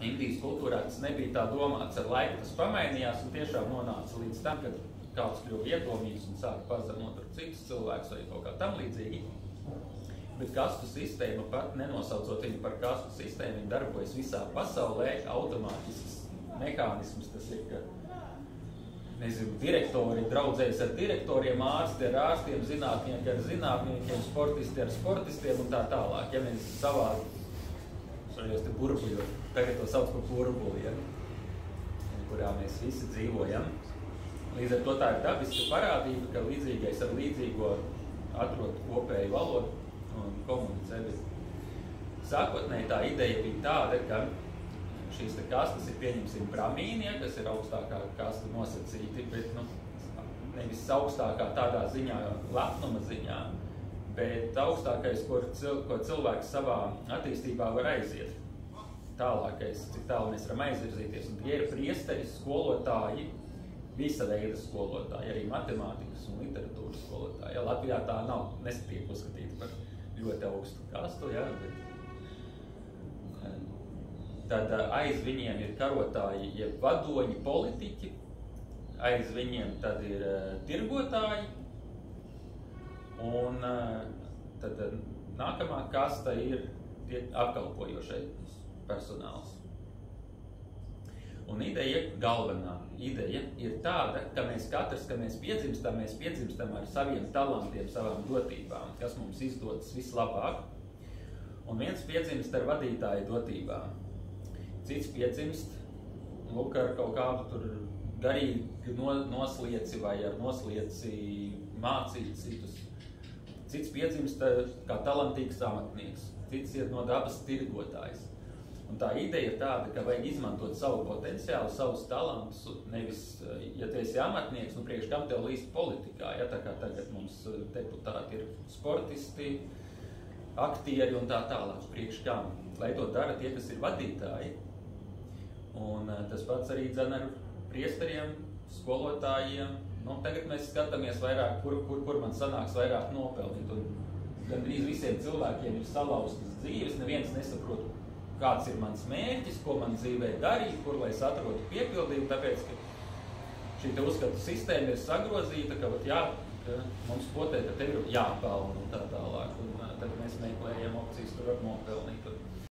Indijas kultūrā tas nebija tā domāts, ar laiku tas pamainījās un tiešām nonāca līdz tam, kad kāds kļuva iedomīgs un sāka pazemot ar citus cilvēkus vai kaut kā tam līdzīgi. Bet kastu sistēma, pat nenosaucot viņu par kastu sistēmu, viņa darbojas visā pasaulē, automātisks mehānisms, tas ir, ka, nezinu, direktori draudzējas ar direktoriem, ārsti ar ārstiem, zinātnieki ar zinātniekiem, sportisti ar sportistiem un tā tālāk. Ja mēs savā šajos te burbuļos, tagad to sauc par burbuli, ja, kurā mēs visi dzīvojam. Līdz ar to tā ir dabiska parādība, ka līdzīgais ar līdzīgo atrod kopēju valodu un komunicē. Sākotnēji tā ideja bija tāda, ka šīs te kastas ir, pieņemsim, bramīnie, kas ir augstākā kasta nosacīti, bet nevis augstākā tādā ziņā, lepnuma ziņā, bet augstākais, ko cilvēks savā attīstībā var aiziet. Tālākais, cik tālu mēs varam aizvirzīties. Un tie ir priesteri, skolotāji, visa veida skolotāji, arī matemātikas un literatūras skolotāji. Ja, Latvijā tā nav, netiek uzskatīta par ļoti augstu kastu, ja, bet tad aiz viņiem ir karotāji, jeb vadoņi, politiķi, aiz viņiem tad ir tirgotāji, un tad nākamā kasta ir apkalpojošais personāls. Un galvenā ideja ir tāda, ka mēs katrs, kad mēs piedzimstam ar saviem talantiem, savām dotībām, kas mums izdodas vislabāk. Un viens piedzimst ar vadītāju dotībām. Cits piedzimst, ar kaut kādu tur garīgu noslieci vai ar noslieci mācīt citus. Cits piedzimst kā talantīgs amatnieks, cits ir no dabas tirgotājs. Un tā ideja ir tāda, ka vajag izmantot savu potenciālu, savus talantus, nevis, ja tu esi amatnieks, priekš kam tev līst politikā, ja tā kā tagad mums deputāti ir sportisti, aktieri un tā tālāk, priekš kam, lai to dara tie, kas ir vadītāji. Un tas pats arī dzen ar priesteriem, skolotājiem. Tagad mēs skatāmies vairāk, kur man sanāks vairāk nopelnīt. Un gandrīz visiem cilvēkiem ir salauztas dzīves, neviens nesaprot, kāds ir mans mērķis, ko man dzīvē darīt, kur lai es atrodu piepildījumu, tāpēc, ka šī te uzskatu sistēma ir sagrozīta, ka mums potē, ka tev ir jāpelna un tā tālāk. Un tad mēs meklējam opcijas, kur var nopelnīt.